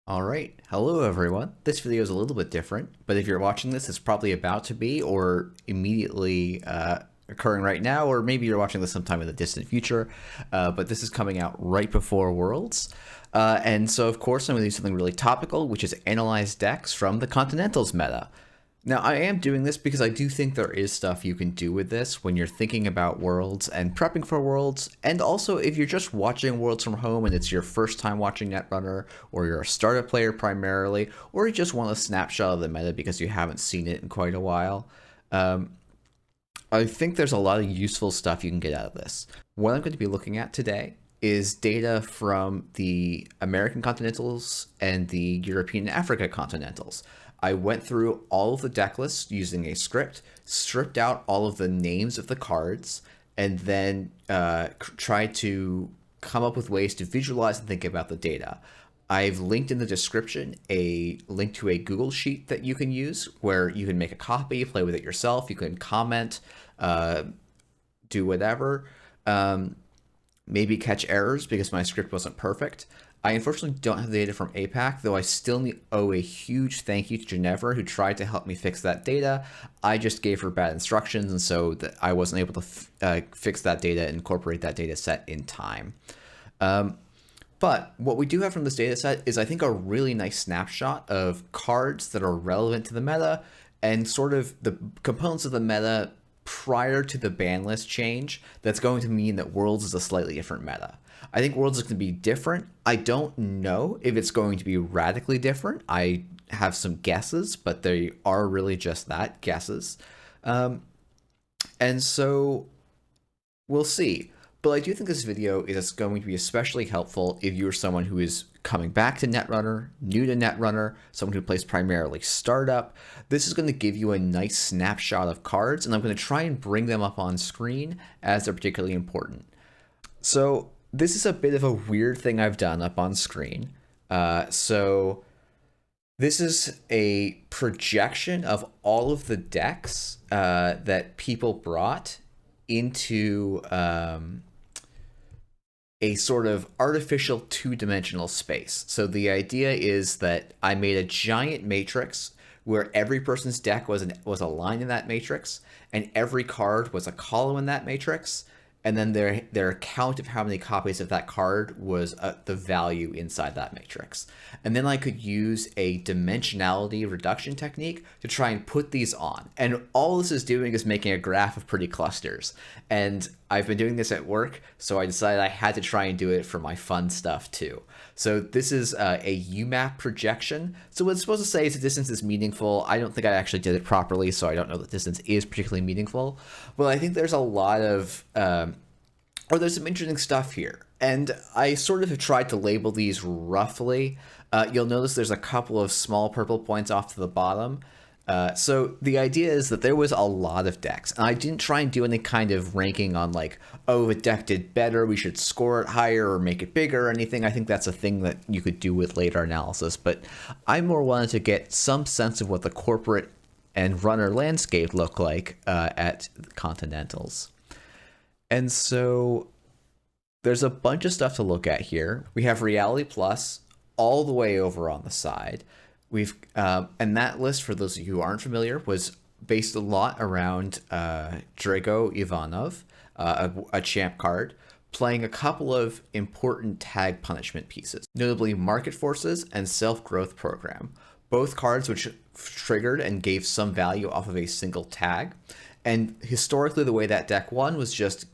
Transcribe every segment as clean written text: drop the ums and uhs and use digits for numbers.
Alright, hello everyone. This video is a little bit different, but if you're watching this, it's probably about to be or immediately occurring right now, or maybe you're watching this sometime in the distant future, but this is coming out right before Worlds. And so, of course, I'm going to do something really topical, which is analyze decks from the Continentals meta. Now, I am doing this because I do think there is stuff you can do with this when you're thinking about Worlds and prepping for Worlds, and also if you're just watching Worlds from home and it's your first time watching Netrunner, or you're a startup player primarily, or you just want a snapshot of the meta because you haven't seen it in quite a while. I think there's a lot of useful stuff you can get out of this. What I'm going to be looking at today is data from the American Continentals and the European and Africa Continentals. I went through all of the deck lists using a script, stripped out all of the names of the cards, and then tried to come up with ways to visualize and think about the data. I've linked in the description a link to a Google Sheet that you can use where you can make a copy, play with it yourself, you can comment, do whatever. Maybe catch errors because my script wasn't perfect. I unfortunately don't have the data from APAC, though I still owe a huge thank you to Ginevra, who tried to help me fix that data. I just gave her bad instructions, and so that I wasn't able to fix that data and incorporate that data set in time. But what we do have from this data set is, I think, a really nice snapshot of cards that are relevant to the meta and sort of the components of the meta prior to the ban list change that's going to mean that Worlds is a slightly different meta. I think Worlds is going to be different. I don't know if it's going to be radically different. I have some guesses, but they are really just that, guesses. And so we'll see. But I do think this video is going to be especially helpful if you're someone who is coming back to Netrunner, new to Netrunner, someone who plays primarily startup. This is going to give you a nice snapshot of cards, and I'm going to try and bring them up on screen as they're particularly important. So this is a bit of a weird thing I've done up on screen. So this is a projection of all of the decks that people brought into a sort of artificial two-dimensional space. So the idea is that I made a giant matrix where every person's deck was a line in that matrix, and every card was a column in that matrix, and then their count of how many copies of that card was the value inside that matrix. And then I could use a dimensionality reduction technique to try and put these on. And all this is doing is making a graph of pretty clusters. And I've been doing this at work, so I decided I had to try and do it for my fun stuff too. So this is a UMAP projection. So what it's supposed to say is the distance is meaningful. I don't think I actually did it properly, so I don't know that distance is particularly meaningful. But I think there's a lot of, or there's some interesting stuff here. And I sort of have tried to label these roughly. You'll notice there's a couple of small purple points off to the bottom. So the idea is that there was a lot of decks, and I didn't try and do any kind of ranking on like, oh, if a deck did better, we should score it higher or make it bigger or anything. I think that's a thing that you could do with later analysis, but I more wanted to get some sense of what the corporate and runner landscape look like at Continentals. And so there's a bunch of stuff to look at here. We have Reality Plus all the way over on the side. We've and that list, for those of you who aren't familiar, was based a lot around Drago Ivanov, a champ card, playing a couple of important tag punishment pieces, notably Market Forces and Self-Growth Program, both cards which triggered and gave some value off of a single tag. And historically, the way that deck won was just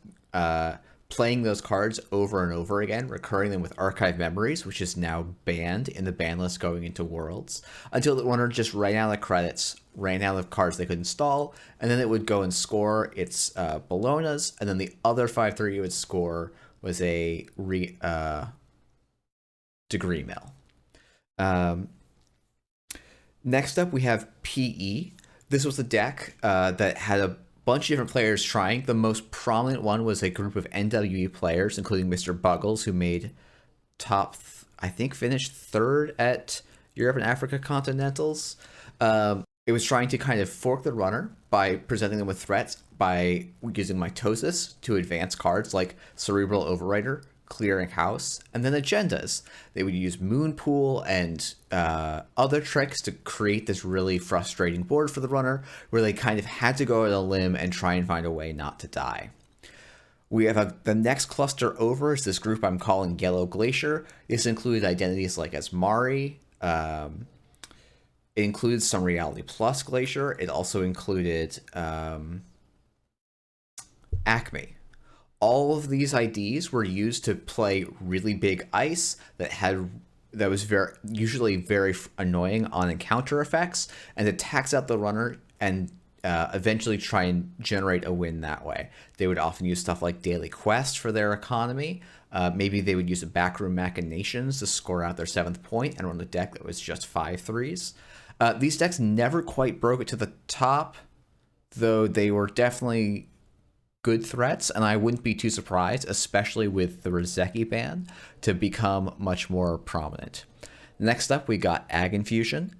playing those cards over and over again, recurring them with Archive Memories, which is now banned in the ban list going into Worlds, until the runner just ran out of credits, ran out of cards they could install, and then it would go and score its Bolognas, and then the other 5/3 it would score was a Degree Mill. Next up, we have PE. This was the deck that had a bunch of different players trying. The most prominent one was a group of NWE players, including Mr. Buggles, who made I think finished third at Europe and Africa Continentals. It was trying to kind of fork the runner by presenting them with threats by using mitosis to advance cards like Cerebral Overrider, clearing house, and then agendas. They would use Moon Pool and other tricks to create this really frustrating board for the runner, where they kind of had to go on a limb and try and find a way not to die. We have the next cluster over is this group I'm calling Yellow Glacier. This included identities like Asmari. It includes some Reality Plus Glacier. It also included Acme. All of these IDs were used to play really big ice that was usually very annoying on encounter effects, and to tax out the runner and eventually try and generate a win that way. They would often use stuff like Daily Quest for their economy. Maybe they would use a Backroom Machinations to score out their 7th point and run a deck that was just 5/3s. These decks never quite broke it to the top, though they were definitely good threats, and I wouldn't be too surprised, especially with the Rozeki ban, to become much more prominent. Next up, we got Ag Infusion.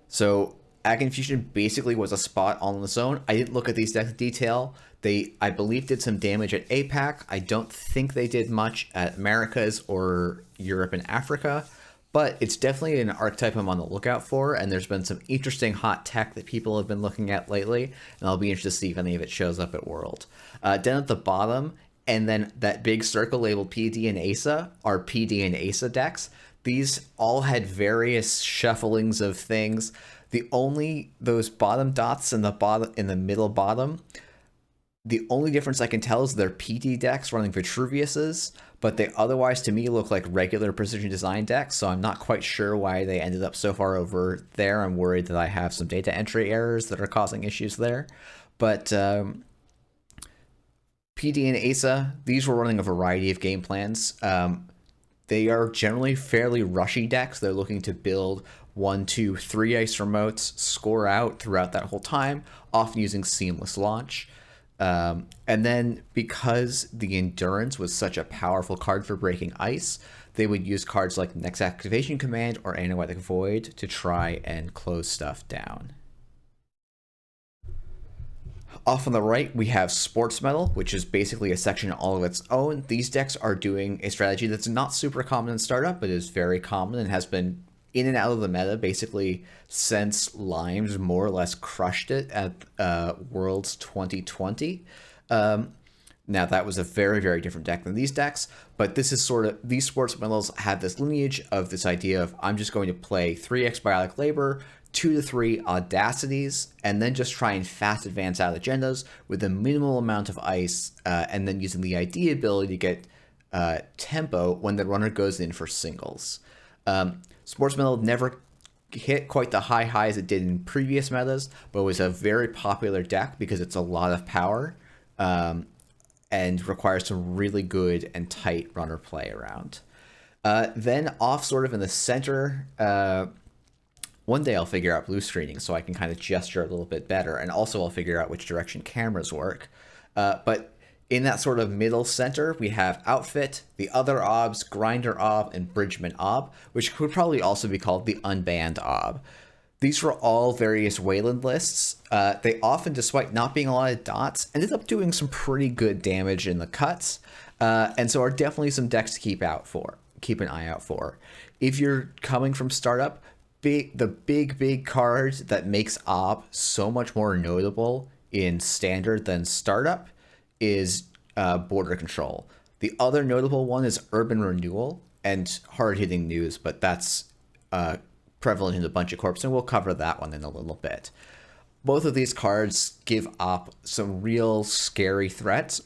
So Ag Infusion basically was a spot all on its own. I didn't look at these decks in detail. They, I believe, did some damage at APAC. I don't think they did much at Americas or Europe and Africa, but it's definitely an archetype I'm on the lookout for, and there's been some interesting hot tech that people have been looking at lately, and I'll be interested to see if any of it shows up at World. Down at the bottom, and then that big circle labeled PD and ASA are PD and ASA decks. These all had various shufflings of things. Those bottom dots in the middle bottom, the only difference I can tell is they're PD decks running Vitruviuses, but they otherwise to me look like regular Precision Design decks, so I'm not quite sure why they ended up so far over there. I'm worried that I have some data entry errors that are causing issues there. But PD and ASA, these were running a variety of game plans. They are generally fairly rushy decks. They're looking to build 1, 2, 3 ice remotes, score out throughout that whole time, often using seamless launch. And then because the Endurance was such a powerful card for breaking ice, they would use cards like Next Activation Command or Anoetic Void to try and close stuff down. Off on the right, we have Sports Metal, which is basically a section all of its own. These decks are doing a strategy that's not super common in startup, but is very common and has been in and out of the meta basically since Limes more or less crushed it at Worlds 2020. Now that was a very, very different deck than these decks, but this is these Sports Metals have this lineage of this idea of I'm just going to play 3x Biotic Labor, 2 to 3 Audacities, and then just try and fast advance out agendas with a minimal amount of ice, and then using the ID ability to get tempo when the runner goes in for singles. Sports Metal never hit quite the high highs it did in previous metas, but was a very popular deck because it's a lot of power and requires some really good and tight runner play around. Then off sort of in the center, one day I'll figure out blue screening so I can kind of gesture a little bit better, and also I'll figure out which direction cameras work. But in that sort of middle center, we have Outfit, the other Obs, Grinder Ob, and Bridgman Ob, which could probably also be called the Unbanned Ob. These were all various Wayland lists. They often, despite not being a lot of dots, ended up doing some pretty good damage in the cuts, and so are definitely some decks to keep an eye out for. If you're coming from startup, the big card that makes Ob so much more notable in standard than startup is Border Control. The other notable one is Urban Renewal and Hard-Hitting News, but that's prevalent in a bunch of corps, and we'll cover that one in a little bit. Both of these cards give Op some real scary threats,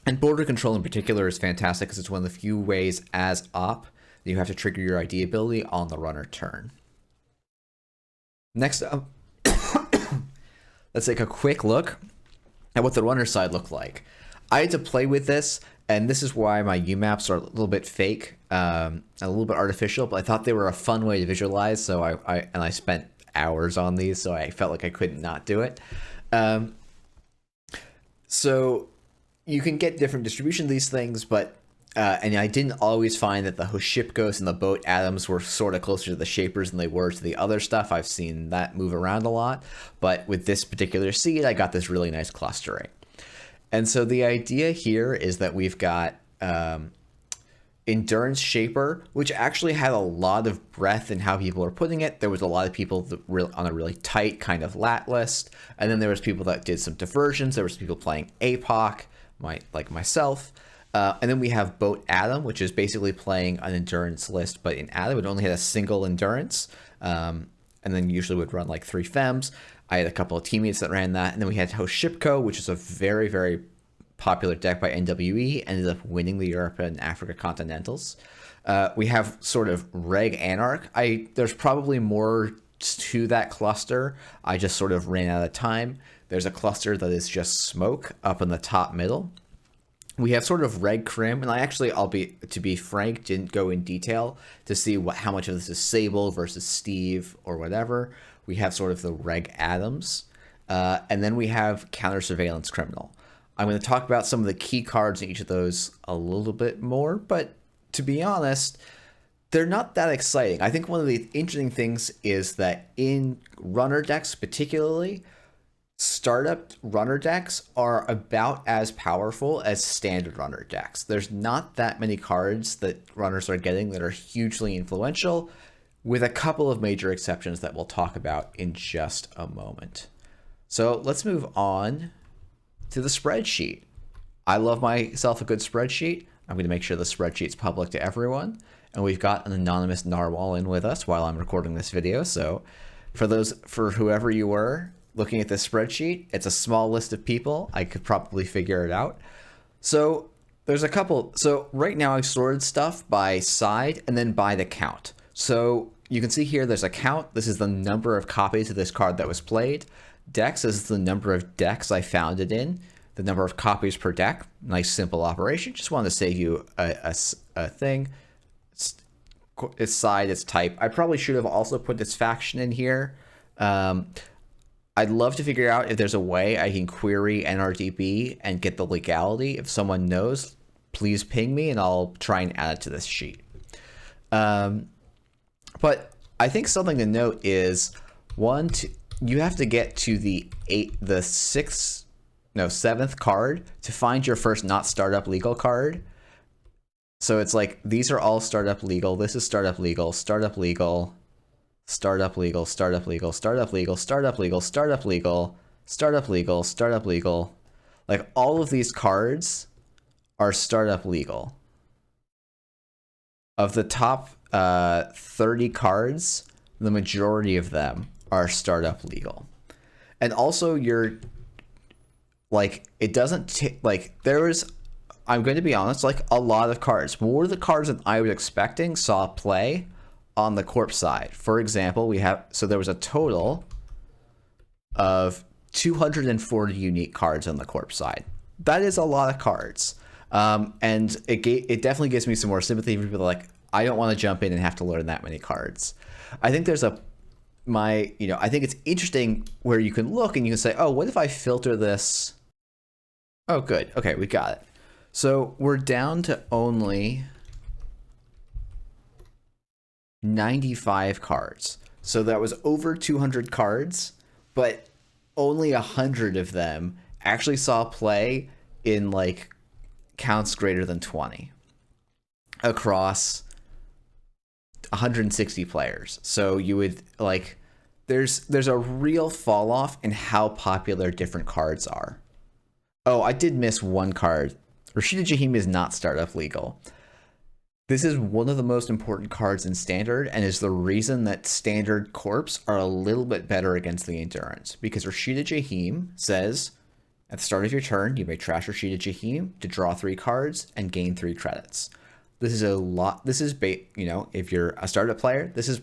and Border Control in particular is fantastic because it's one of the few ways as Op that you have to trigger your ID ability on the runner turn. Next up, let's take a quick look at what the runner side looked like. I had to play with this, and this is why my UMAPs are a little bit fake, a little bit artificial, but I thought they were a fun way to visualize, so I spent hours on these, so I felt like I couldn't not do it. So you can get different distribution of these things, but and I didn't always find that the Hoshipkos and the Boat Atoms were sort of closer to the Shapers than they were to the other stuff. I've seen that move around a lot, but with this particular seed, I got this really nice clustering. And so the idea here is that we've got Endurance Shaper, which actually had a lot of breadth in how people are putting it. There was a lot of people that were on a really tight kind of lat list, and then there was people that did some diversions. There was people playing APOC, like myself, and then we have Boat Adam, which is basically playing an endurance list, but in Adam it only had a single endurance, and then usually would run like 3 Fems. I had a couple of teammates that ran that, and then we had Hoshipko, which is a very, very popular deck by NWE, ended up winning the Europe and Africa Continentals. We have sort of Reg Anarch. There's probably more to that cluster. I just sort of ran out of time. There's a cluster that is just Smoke up in the top middle. We have sort of Reg Crim, and to be frank, didn't go in detail to see how much of this is Sable versus Steve or whatever. We have sort of the Reg Adams, and then we have Counter Surveillance Criminal. I'm going to talk about some of the key cards in each of those a little bit more, but to be honest, they're not that exciting. I think one of the interesting things is that in runner decks particularly, startup runner decks are about as powerful as standard runner decks. There's not that many cards that runners are getting that are hugely influential, with a couple of major exceptions that we'll talk about in just a moment. So let's move on to the spreadsheet. I love myself a good spreadsheet. I'm going to make sure the spreadsheet's public to everyone. And we've got an anonymous narwhal in with us while I'm recording this video. So for whoever you were looking at this spreadsheet, it's a small list of people. I could probably figure it out. So there's a couple. So right now I've sorted stuff by side and then by the count. So you can see here there's a count. This is the number of copies of this card that was played. Decks is the number of decks I found it in, the number of copies per deck. Nice simple operation. Just wanted to save you a thing. Its side, its type. I probably should have also put its faction in here. I'd love to figure out if there's a way I can query NRDB and get the legality. If someone knows, please ping me and I'll try and add it to this sheet. But I think something to note is you have to get to the 7th card to find your first not startup legal card. So it's like these are all startup legal. This is startup legal, startup legal, startup legal, startup legal, startup legal, startup legal, startup legal, startup legal, startup legal. Like all of these cards are startup legal. Of the top 30 cards, the majority of them are startup legal. And also it doesn't I'm going to be honest, like a lot of cards, more of the cards than I was expecting saw play on the corp side. For example, there was a total of 240 unique cards on the corp side. That is a lot of cards. And it definitely gives me some more sympathy for people like, I don't want to jump in and have to learn that many cards. I think I think it's interesting where you can look and you can say, oh, what if I filter this? Oh, good. Okay, we got it. So we're down to only 95 cards. So that was over 200 cards, but only 100 of them actually saw play in like counts greater than 20 across 160 players. So you would like, there's a real fall off in how popular different cards are. Oh, I did miss one card. Rashida Jahim is not startup legal. This is one of the most important cards in Standard and is the reason that Standard Corps are a little bit better against the Endurance. Because Rashida Jahim says, at the start of your turn, you may trash Rashida Jahim to draw 3 cards and gain 3 credits. This is a lot. This is, if you're a startup player, this is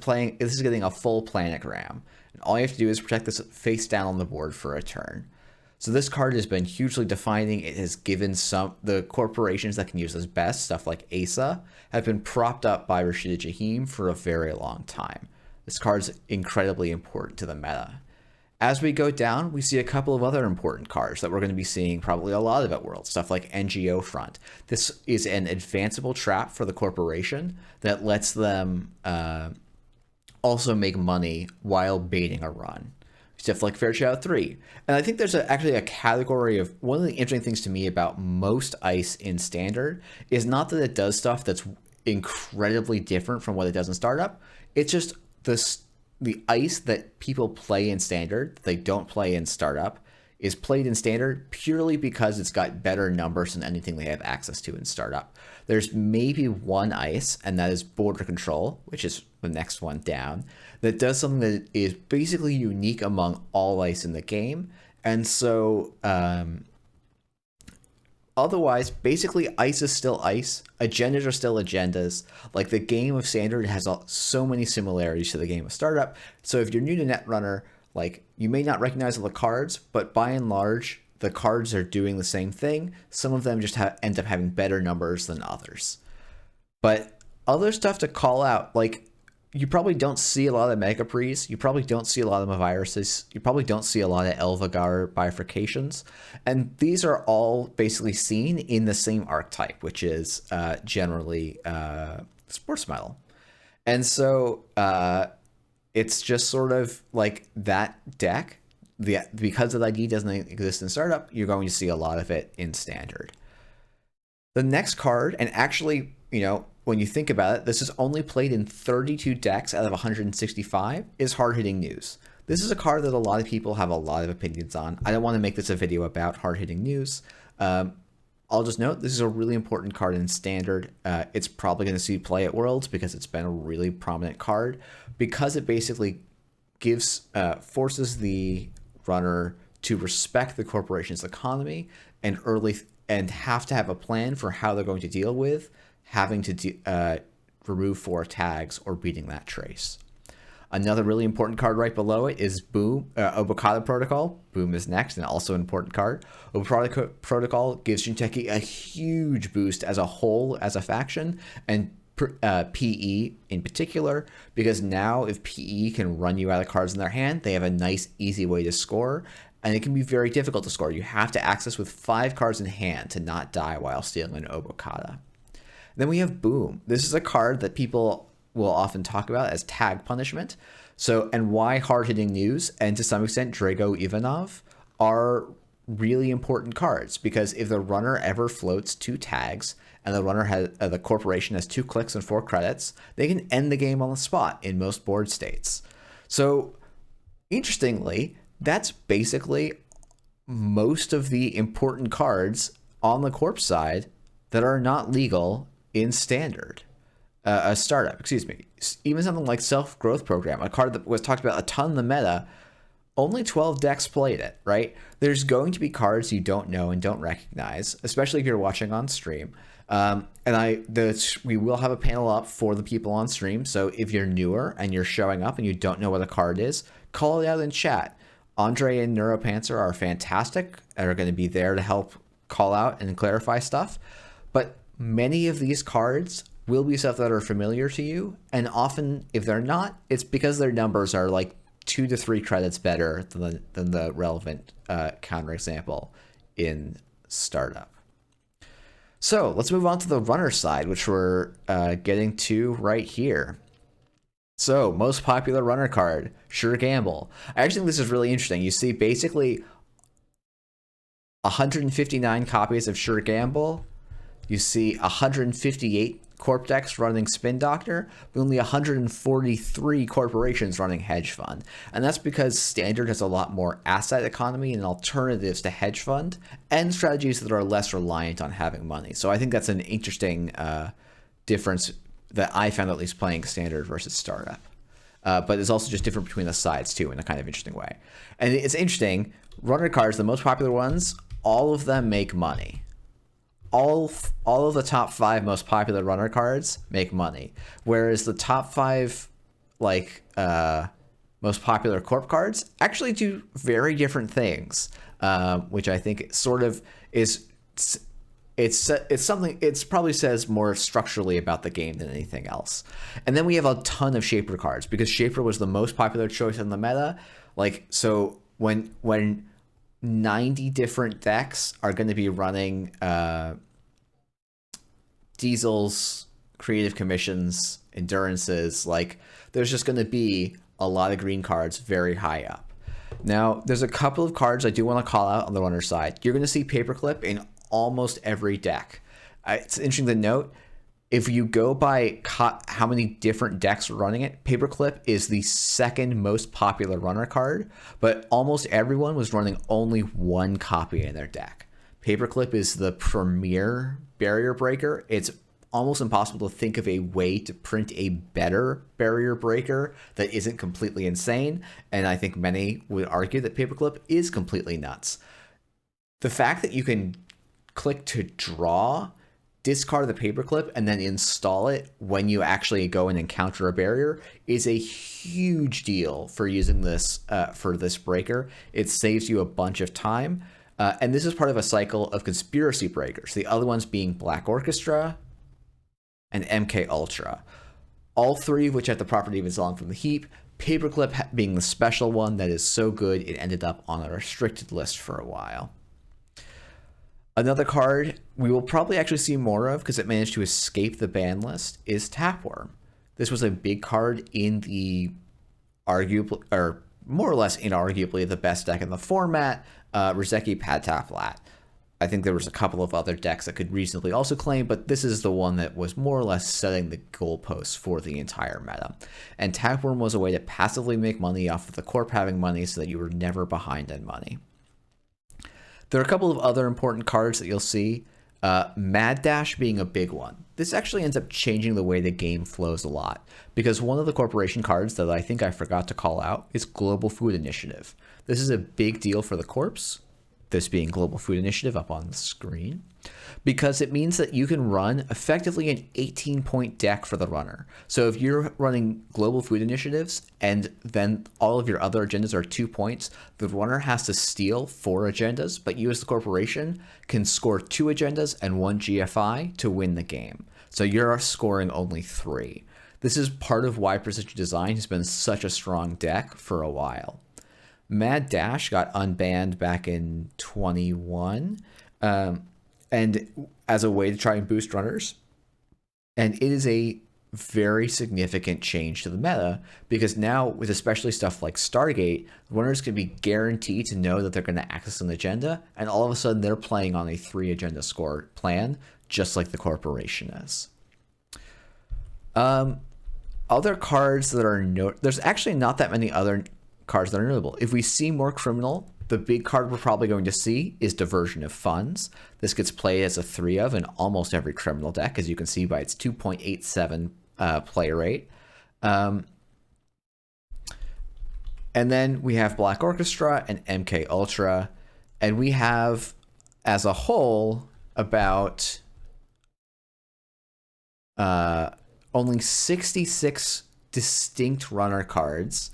getting a full planogram. And all you have to do is protect this face down on the board for a turn. So this card has been hugely defining. It has given the corporations that can use this best, stuff like ASA, have been propped up by Rashida Jahim for a very long time. This card's incredibly important to the meta. As we go down, we see a couple of other important cards that we're going to be seeing probably a lot of at Worlds, stuff like NGO Front. This is an advanceable trap for the corporation that lets them also make money while baiting a run. stuff like Fairchild 3. And I think there's actually a category of one of the interesting things to me about most ice in standard is not that it does stuff that's incredibly different from what it does in startup. It's just the ice that people play in standard that they don't play in startup is played in standard purely because it's got better numbers than anything they have access to in startup. There's maybe one ice, and that is border control, which is the next one down, that does something that is basically unique among all ice in the game. And so otherwise, basically, ice is still ice. Agendas are still agendas. Like, the game of standard has so many similarities to the game of startup. So if you're new to Netrunner, like, you may not recognize all the cards, but by and large, the cards are doing the same thing. Some of them just end up having better numbers than others. But other stuff to call out, like, you probably don't see a lot of Megapres. You probably don't see a lot of Maviruses. You probably don't see a lot of Elvigar bifurcations. And these are all basically seen in the same archetype, which is generally Sports Metal. And so it's just sort of like that deck. Because the ID doesn't exist in startup, you're going to see a lot of it in standard. The next card, and actually, you know, when you think about it, this is only played in 32 decks out of 165, is Hard Hitting News. This is a card that a lot of people have a lot of opinions on. I don't want to make this a video about Hard Hitting News. I'll just note this is a really important card in standard. It's probably going to see play at Worlds because it's been a really prominent card, because it basically forces the runner to respect the corporation's economy and have to have a plan for how they're going to deal with having to remove 4 tags or beating that trace. Another really important card right below it is Boom, Obokata Protocol. Boom is next, and also an important card. Obokata Protocol gives Jinteki a huge boost as a whole, as a faction, and PE in particular, because now if PE can run you out of cards in their hand, they have a nice, easy way to score, and it can be very difficult to score. You have to access with 5 cards in hand to not die while stealing an Obokata. Then we have Boom. This is a card that people will often talk about as tag punishment. So, and why Hard Hitting News and to some extent Drago Ivanov are really important cards, because if the runner ever floats 2 tags and the runner has the corporation has 2 clicks and 4 credits, they can end the game on the spot in most board states. So interestingly, that's basically most of the important cards on the corp side that are not legal in standard. A startup, excuse me. Even something like Self-Growth Program, a card that was talked about a ton in the meta, only 12 decks played it, right? There's going to be cards you don't know and don't recognize, especially if you're watching on stream. We will have a panel up for the people on stream, so if you're newer and you're showing up and you don't know what a card is, call it out in chat. Andre and Neuropanzer are fantastic and are going to be there to help call out and clarify stuff. But many of these cards will be stuff that are familiar to you, and often if they're not, it's because their numbers are like 2 to 3 credits better than the relevant counterexample in startup. So let's move on to the runner side, which we're getting to right here. So most popular runner card, Sure Gamble. I actually think this is really interesting. You see basically 159 copies of Sure Gamble. You see 158 corp decks running Spin Doctor, but only 143 corporations running Hedge Fund. And that's because Standard has a lot more asset economy and alternatives to Hedge Fund, and strategies that are less reliant on having money. So I think that's an interesting difference that I found, at least playing Standard versus Startup. But it's also just different between the sides too, in a kind of interesting way. And it's interesting, runner cards, the most popular ones, all of them make money. All of the top 5 most popular runner cards make money, whereas the top 5 most popular corp cards actually do very different things, which I think sort of is it's something, it's probably says more structurally about the game than anything else. And then we have a ton of Shaper cards, because Shaper was the most popular choice in the meta. Like, so when 90 different decks are going to be running Diesels, Creative Commissions, Endurances, like, there's just going to be a lot of green cards very high up. Now, there's a couple of cards I do want to call out on the runner side. You're going to see Paperclip in almost every deck. It's interesting to note, if you go by how many different decks are running it, Paperclip is the second most popular runner card, but almost everyone was running only one copy in their deck. Paperclip is the premier barrier breaker. It's almost impossible to think of a way to print a better barrier breaker that isn't completely insane, and I think many would argue that Paperclip is completely nuts. The fact that you can click to draw, discard the Paperclip, and then install it when you actually go and encounter a barrier is a huge deal for using this for this breaker. It saves you a bunch of time, and this is part of a cycle of conspiracy breakers, the other ones being Black Orchestra and MK Ultra, all three of which have the property of installing from the heap, Paperclip being the special one that is so good it ended up on a restricted list for a while. Another card we will probably actually see more of because it managed to escape the ban list is Tapworm. This was a big card in the arguably, or more or less inarguably, the best deck in the format, Rozeki Pataplat. I think there was a couple of other decks that could reasonably also claim, but this is the one that was more or less setting the goalposts for the entire meta. And Tapworm was a way to passively make money off of the corp having money so that you were never behind in money. There are a couple of other important cards that you'll see, Mad Dash being a big one. This actually ends up changing the way the game flows a lot, because one of the corporation cards that I think I forgot to call out is Global Food Initiative. This is a big deal for the corps, this being Global Food Initiative up on the screen, because it means that you can run effectively an 18-point deck for the runner. So if you're running Global Food Initiatives and then all of your other agendas are 2 points, the runner has to steal 4 agendas, but you as the corporation can score 2 agendas and 1 GFI to win the game. So you're scoring only 3. This is part of why Precision Design has been such a strong deck for a while. Mad Dash got unbanned back in 21, and as a way to try and boost runners. And it is a very significant change to the meta, because now with especially stuff like Stargate, runners can be guaranteed to know that they're going to access an agenda, and all of a sudden they're playing on a 3 agenda score plan, just like the corporation is. Other cards that are there's actually not that many other cards that are notable. If we see more criminal, the big card we're probably going to see is Diversion of Funds. This gets played as a 3 of in almost every criminal deck, as you can see by its 2.87 play rate. And then we have Black Orchestra and MK Ultra, and we have, as a whole, about only 66 distinct runner cards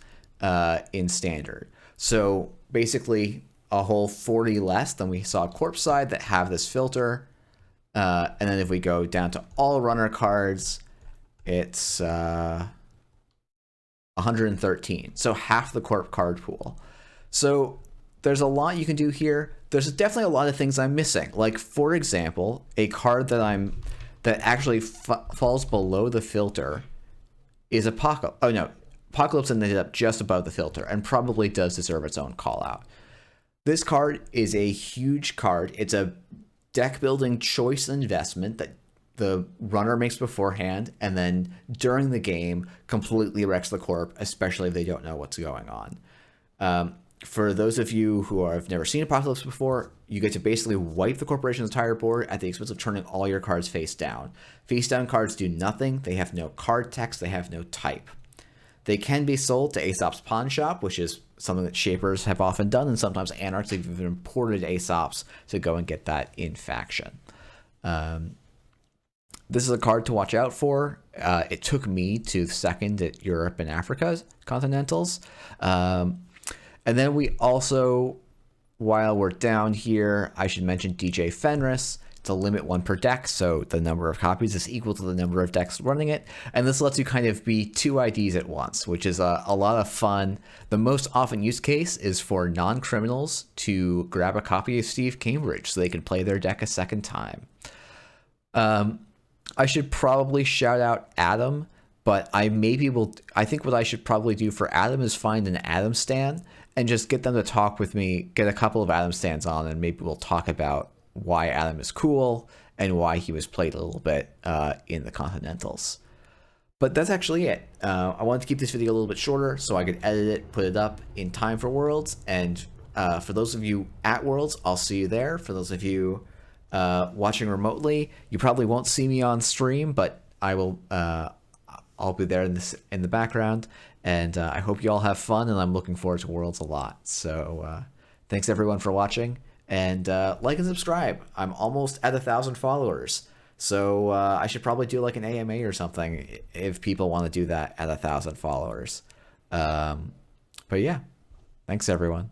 in standard. So basically a whole 40 less than we saw corpse side that have this filter. And then if we go down to all runner cards, it's 113. So half the corp card pool. So there's a lot you can do here. There's definitely a lot of things I'm missing. Like, for example, a card that actually falls below the filter is Apocalypse. Oh no, Apocalypse ended up just above the filter and probably does deserve its own call out. This card is a huge card. It's a deck building choice and investment that the runner makes beforehand, and then during the game completely wrecks the corp, especially if they don't know what's going on. For those of you who have never seen Apocalypse before, you get to basically wipe the corporation's entire board at the expense of turning all your cards face down. Face down cards do nothing. They have no card text. They have no type. They can be sold to Aesop's Pawn Shop, which is something that Shapers have often done, and sometimes Anarchs have even imported Aesop's to go and get that in faction. This is a card to watch out for. It took me to second at Europe and Africa Continentals. And then we also, while we're down here, I should mention DJ Fenris. It's a limit 1 per deck, so the number of copies is equal to the number of decks running it. And this lets you kind of be 2 IDs at once, which is a lot of fun. The most often used case is for non-criminals to grab a copy of Steve Cambridge so they can play their deck a second time. I should probably shout out Adam, but I think what I should probably do for Adam is find an Adam stan and just get them to talk with me, get a couple of Adam stands on, and maybe we'll talk about why Adam is cool and why he was played a little bit in the Continentals. But that's actually it. I wanted to keep this video a little bit shorter so I could edit it, put it up in time for Worlds. And for those of you at Worlds, I'll see you there. For those of you watching remotely, you probably won't see me on stream, but I will. I'll be there in the background, and I hope you all have fun. And I'm looking forward to Worlds a lot. So thanks everyone for watching, and like and subscribe. I'm almost at 1,000 followers. So I should probably do like an AMA or something if people want to do that at 1,000 followers. But yeah, thanks everyone.